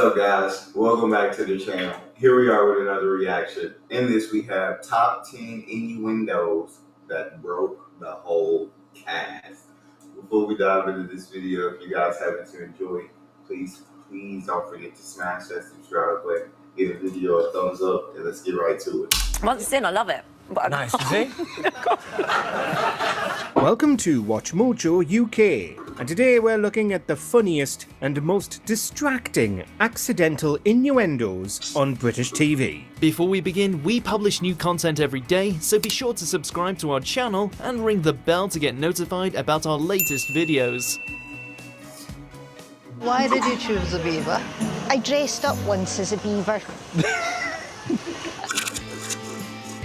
up, guys? Welcome back to the channel. Here we are with another reaction. In this, we have top 10 innuendos that broke the whole cast. Before we dive into this video, if you guys happen to enjoy, please don't forget to smash that subscribe button, give the video a thumbs up, and let's get right to it. Once in, I love it. Nice, is it? Welcome to Watch Mojo UK, and today we're looking at the funniest and most distracting accidental innuendos on British TV. Before we begin, we publish new content every day, so be sure to subscribe to our channel and ring the bell to get notified about our latest videos. Why did you choose a beaver? I dressed up once as a beaver.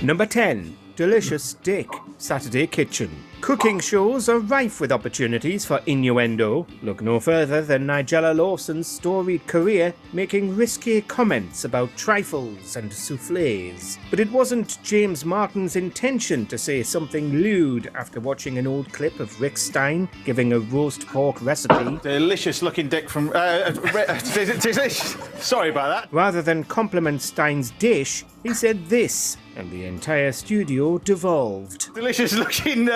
Number 10. Delicious Steak, Saturday Kitchen. Cooking shows are rife with opportunities for innuendo. Look no further than Nigella Lawson's storied career making risque comments about trifles and soufflés. But it wasn't James Martin's intention to say something lewd after watching an old clip of Rick Stein giving a roast pork recipe. Delicious looking dick from... Sorry about that. Rather than compliment Stein's dish, he said this, and the entire studio devolved. Delicious looking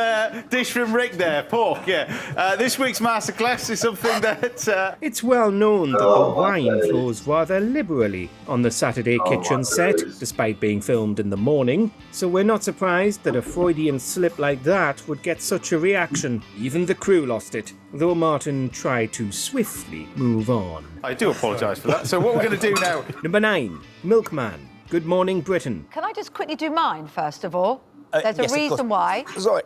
dish from Rick there, pork, yeah. This week's masterclass is something that... It's well known that the wine flows rather liberally on the Saturday Kitchen set, despite being filmed in the morning, so we're not surprised that a Freudian slip like that would get such a reaction. Even the crew lost it, though Martin tried to swiftly move on. I do apologise for that. So what we're going to do now... Number 9. Milkman. Good Morning Britain. Can I just quickly do mine, first of all? There's yes, a reason why. Sorry.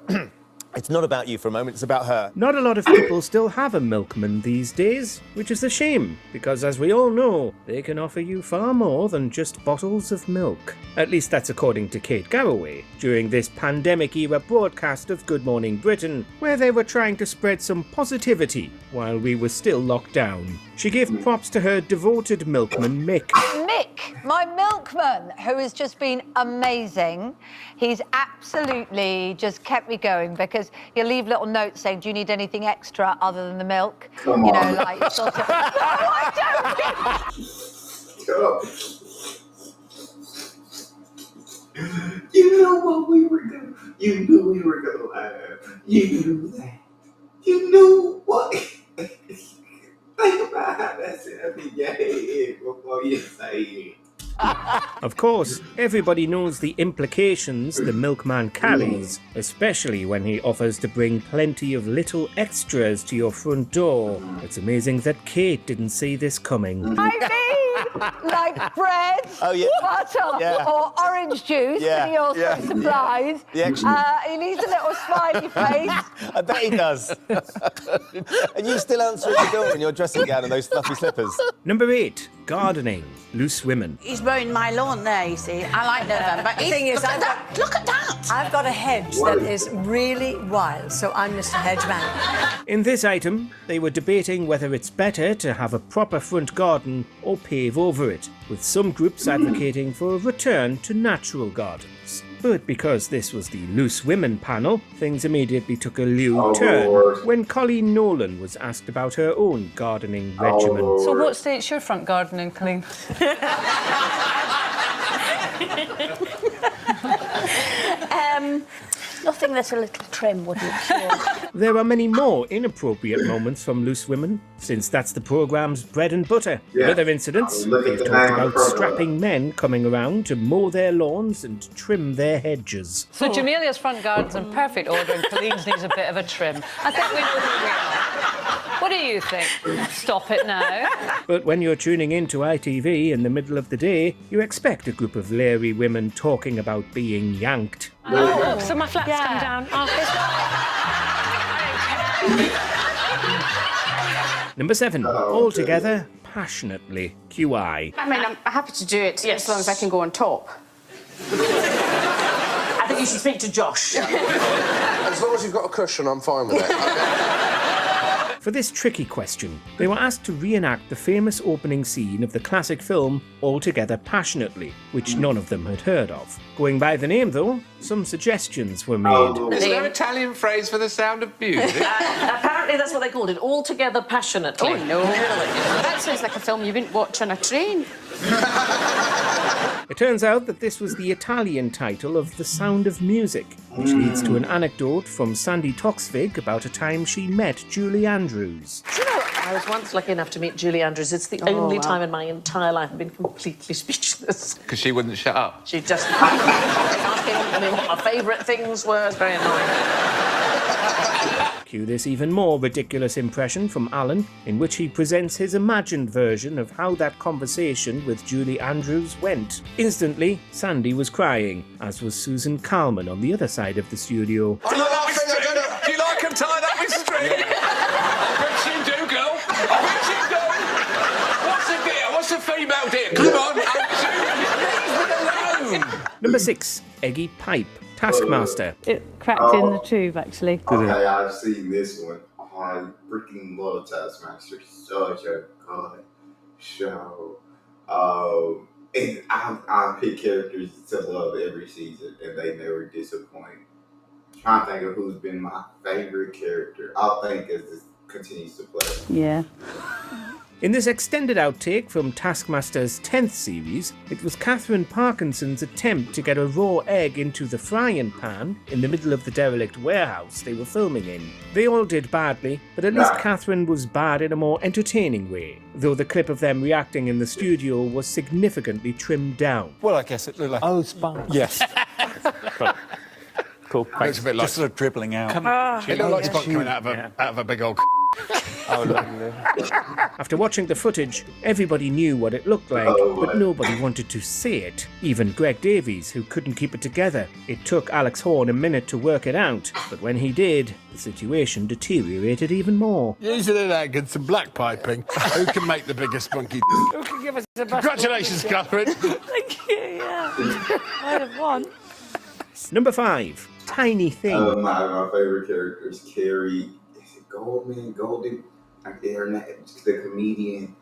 It's not about you for a moment, it's about her. Not a lot of people still have a milkman these days, which is a shame, because as we all know, they can offer you far more than just bottles of milk. At least that's according to Kate Garraway, during this pandemic-era broadcast of Good Morning Britain, where they were trying to spread some positivity while we were still locked down. She gave props to her devoted milkman, Mick. Mick, my milkman, who has just been amazing. He's absolutely just kept me going because he'll leave little notes saying, do you need anything extra other than the milk? Come you on. know, like sort of... No, I don't! You know what we were gonna... You knew we were gonna laugh. You knew that. You knew what... Think about how that's in your head before you say it. Of course, everybody knows the implications the milkman carries, especially when he offers to bring plenty of little extras to your front door. It's amazing that Kate didn't see this coming. I mean, like bread, butter, or orange juice that he also supplies. He needs a little smiley face. I bet he does. And you still answering the door in your dressing gown and those fluffy slippers. Number 8. Gardening. Loose women. He's mowing my lawn there, you see. I like November. But The thing is, look at that! I've got a hedge that is really wild, so I'm Mr. Hedgeman. In this item, they were debating whether it's better to have a proper front garden or pave over it, with some groups advocating for a return to natural gardens. But because this was the Loose Women panel, things immediately took a lewd turn when Colleen Nolan was asked about her own gardening regimen. So what state's your front gardening, Colleen? Nothing that's a little trim, wouldn't it? There are many more inappropriate moments from Loose Women, since that's the programme's bread and butter. In other incidents, they've talked about strapping men coming around to mow their lawns and trim their hedges. So Jamelia's front garden's in perfect order and Colleen's needs a bit of a trim. I think we know who we are. What do you think? Stop it now. But when you're tuning in to ITV in the middle of the day, you expect a group of leery women talking about being yanked. Oh, so my flat's come down. Number 7. Altogether, passionately QI. I mean, I'm happy to do it as long as I can go on top. I think you should speak to Josh. As long as you've got a cushion, I'm fine with it. For this tricky question, they were asked to reenact the famous opening scene of the classic film Altogether Passionately, which none of them had heard of. Going by the name, though, some suggestions were made. Is there an Italian phrase for the sound of music? Apparently Apparently that's what they called it, Altogether Passionately. Oh, no. That sounds like a film you wouldn't watch on a train. It turns out that this was the Italian title of The Sound of Music, which leads to an anecdote from Sandy Toksvig about a time she met Julie Andrews. Do you know, I was once lucky enough to meet Julie Andrews. It's the only time in my entire life I've been completely speechless. Because she wouldn't shut up. She just asking me what my favourite things were. It's very annoying. Cue this even more ridiculous impression from Alan, in which he presents his imagined version of how that conversation with Julie Andrews went. Instantly, Sandy was crying, as was Susan Carlman on the other side of the studio. Do you like them tied up with string? I bet you do, girl. I bet you do. What's a deer? What's a female deer? Come on, leave me alone. Number 6, Eggy Pipe, Taskmaster. It cracked in the tube, actually. Okay, I've seen this one. Oh, I freaking love Taskmaster. Such a good show. And I pick characters to love every season, and they never disappoint. I'm trying to think of who's been my favorite character. I'll think as this continues to play. Yeah. In this extended outtake from Taskmaster's 10th series, it was Catherine Parkinson's attempt to get a raw egg into the frying pan in the middle of the derelict warehouse they were filming in. They all did badly, but at least Catherine was bad in a more entertaining way, though the clip of them reacting in the studio was significantly trimmed down. Well, I guess it looked like... Oh, sponge. Yes. Cool. It's a bit like... Just sort of dribbling out. It looked like spunk coming out of a big old... Oh, lovely. After watching the footage, everybody knew what it looked like, but nobody wanted to see it. Even Greg Davies, who couldn't keep it together. It took Alex Horne a minute to work it out, but when he did, the situation deteriorated even more. Using an egg and some black piping, who can make the biggest spunky? Who can give us the best? Congratulations, Catherine. Thank you, yeah. I'd have won. Number 5, Tiny Thing. My favorite character is Carrie. Is it Golden? The comedian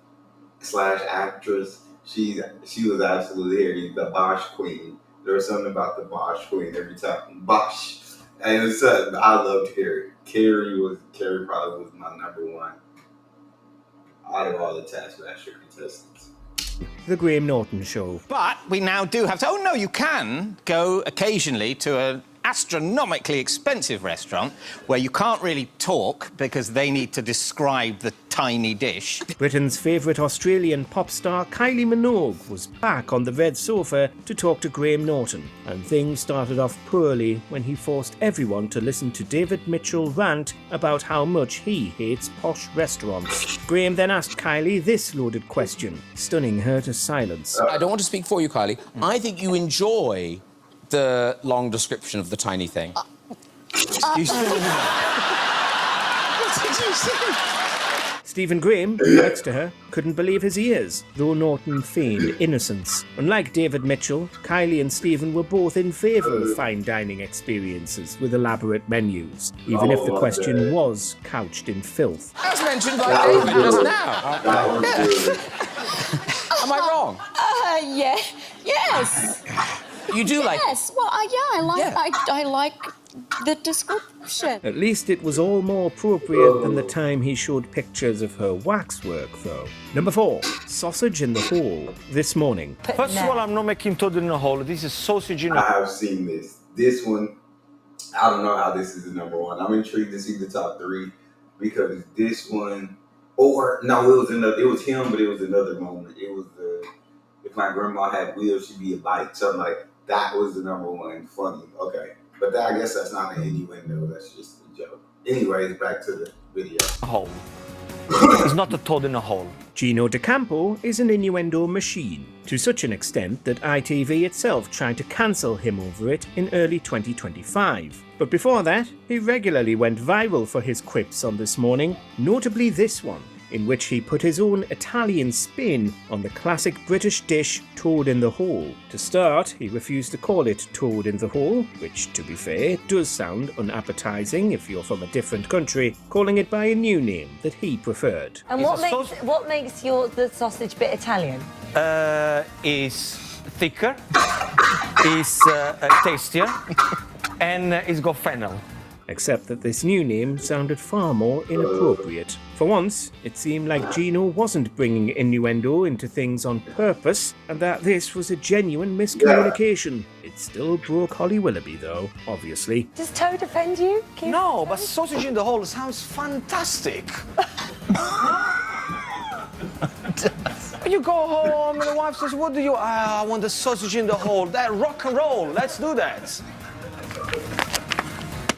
/ actress. She was absolutely here. The Bosch Queen. There was something about the Bosch Queen every time. Bosch. And it's, I loved Carrie. Carrie probably was my number one out of all the Taskmaster contestants. The Graham Norton Show. But we now do have to... Oh, no, you can go occasionally to an astronomically expensive restaurant where you can't really talk because they need to describe the tiny dish. Britain's favourite Australian pop star Kylie Minogue was back on the red sofa to talk to Graham Norton, and things started off poorly when he forced everyone to listen to David Mitchell rant about how much he hates posh restaurants. Graham then asked Kylie this loaded question, stunning her to silence. I don't want to speak for you, Kylie. I think you enjoy the long description of the tiny thing. Excuse me. What did you say? Stephen Graham, next to her, couldn't believe his ears, though Norton feigned innocence. Unlike David Mitchell, Kylie and Stephen were both in favour of fine dining experiences with elaborate menus, even if the question was couched in filth. As mentioned by David just now. Am I wrong? Yeah. Yes. You do like... Yes. Well, yeah, I like the description. At least it was all more appropriate than the time he showed pictures of her waxwork, though. Number 4, sausage in the hole, this morning. First of all, I'm not making toad in a hole. This is sausage in a hole. I have seen this. This one, I don't know how this is the number one. I'm intrigued to see the top 3 because this one, it was him, but it was another moment. It was if my grandma had wheels, she'd be a bike. Something like that was the number one. Funny. Okay. But I guess that's not an innuendo. That's just a joke. Anyways, back to the video. Hole. It's not a toad in a hole. Gino D'Acampo is an innuendo machine, to such an extent that ITV itself tried to cancel him over it in early 2025. But before that, he regularly went viral for his quips on This Morning, notably this one, in which he put his own Italian spin on the classic British dish toad in the hole. To start, he refused to call it toad in the hole, which, to be fair, does sound unappetizing if you're from a different country, calling it by a new name that he preferred. And what makes the sausage bit Italian? Is thicker, is tastier, and it's got fennel. except that this new name sounded far more inappropriate. For once, it seemed like Gino wasn't bringing innuendo into things on purpose, and that this was a genuine miscommunication. It still broke Holly Willoughby, though, obviously. Does Toad offend you? No, but sausage in the hole sounds fantastic. You go home and the wife says, what do you... I want the sausage in the hole. That rock and roll. Let's do that.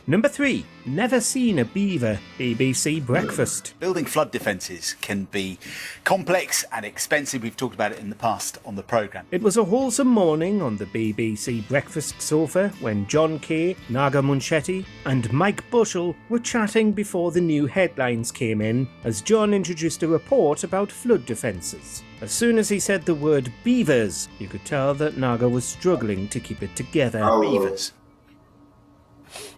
Number 3. Never seen a beaver. BBC Breakfast. Building flood defences can be complex and expensive. We've talked about it in the past on the programme. It was a wholesome morning on the BBC Breakfast sofa when John Kay, Naga Munchetti and Mike Bushell were chatting before the new headlines came in as John introduced a report about flood defences. As soon as he said the word beavers, you could tell that Naga was struggling to keep it together. Beavers.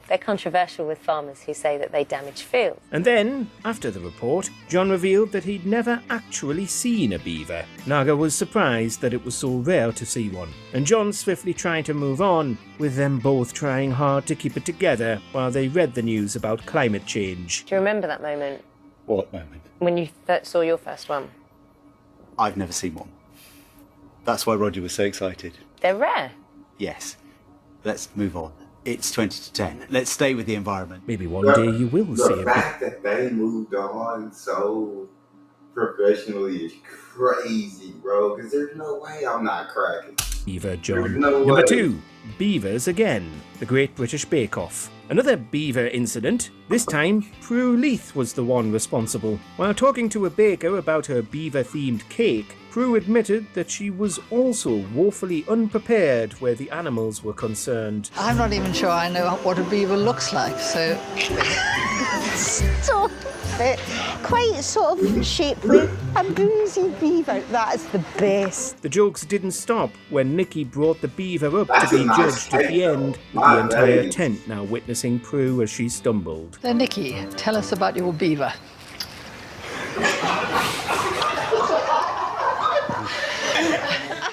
They're controversial with farmers who say that they damage fields. And then, after the report, John revealed that he'd never actually seen a beaver. Naga was surprised that it was so rare to see one, and John swiftly tried to move on, with them both trying hard to keep it together while they read the news about climate change. Do you remember that moment? What moment? When you saw your first one? I've never seen one. That's why Roger was so excited. They're rare. Yes. Let's move on. It's 20 to 10. Let's stay with the environment. Maybe one day you will see The a fact that they moved on so professionally is crazy, bro. Because there's no way I'm not cracking. beaver, John. No Number way. 2. Beavers again. The Great British Bake Off. Another beaver incident. This time, Pru Leith was the one responsible. While talking to a baker about her beaver-themed cake, Pru admitted that she was also woefully unprepared where the animals were concerned. I'm not even sure I know what a beaver looks like, so... Stop it. Quite sort of shapely, a boozy beaver. That is the best. The jokes didn't stop when Nikki brought the beaver up That's to be a nice judged at cake, the though. end, with My the entire lady. tent now witnessing Pru as she stumbled. Now, Nikki, tell us about your beaver.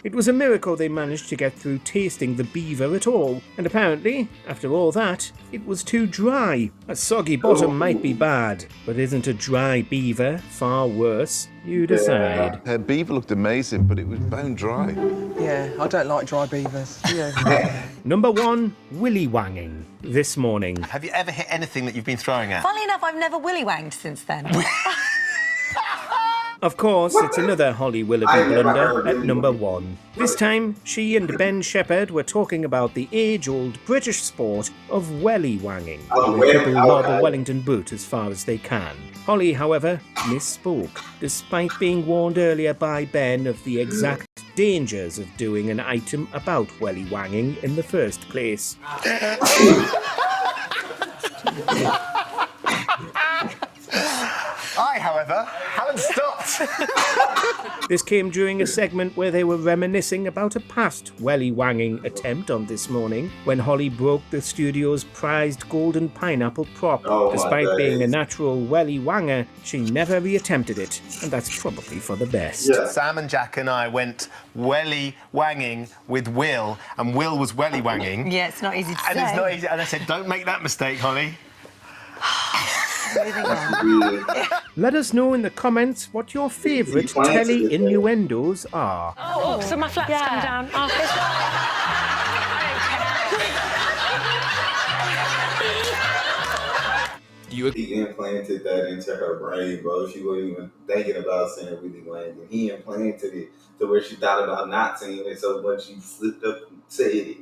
It was a miracle they managed to get through tasting the beaver at all, and apparently, after all that, it was too dry. A soggy bottom might be bad, but isn't a dry beaver far worse? You decide. Her beaver looked amazing, but it was bone dry. Yeah, I don't like dry beavers. Yeah. Number 1, Willy wanging. This morning. Have you ever hit anything that you've been throwing at? Funnily enough, I've never willy wanged since then. Of course, it's another Holly Willoughby blunder at number 1. This time, she and Ben Shepherd were talking about the age-old British sport of welly wanging, where people lob a Wellington boot as far as they can. Holly, however, misspoke, despite being warned earlier by Ben of the exact dangers of doing an item about welly wanging in the first place. I, however, haven't stopped. This came during a segment where they were reminiscing about a past welly wanging attempt on This Morning, when Holly broke the studio's prized golden pineapple prop. Despite being a natural welly wanger, she never reattempted it, and that's probably for the best. Yeah. Sam and Jack and I went welly wanging with Will, and Will was welly wanging. Yeah, it's not easy to And say. it's not easy. And I said, don't make that mistake, Holly. Let us know in the comments what your favourite telly innuendos are. Oh, so my flat's come down. He implanted that into her brain, bro. She wasn't even thinking about saying Willy wanging. He implanted it to where she thought about not saying it so much she slipped up and said it.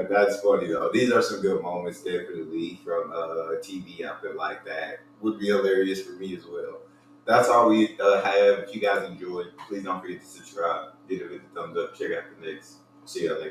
That's funny though. These are some good moments definitely from TV. I feel like that would be hilarious for me as well. That's all we have. If you guys enjoyed, please don't forget to subscribe. Give it a thumbs up. Check out the next. See you later.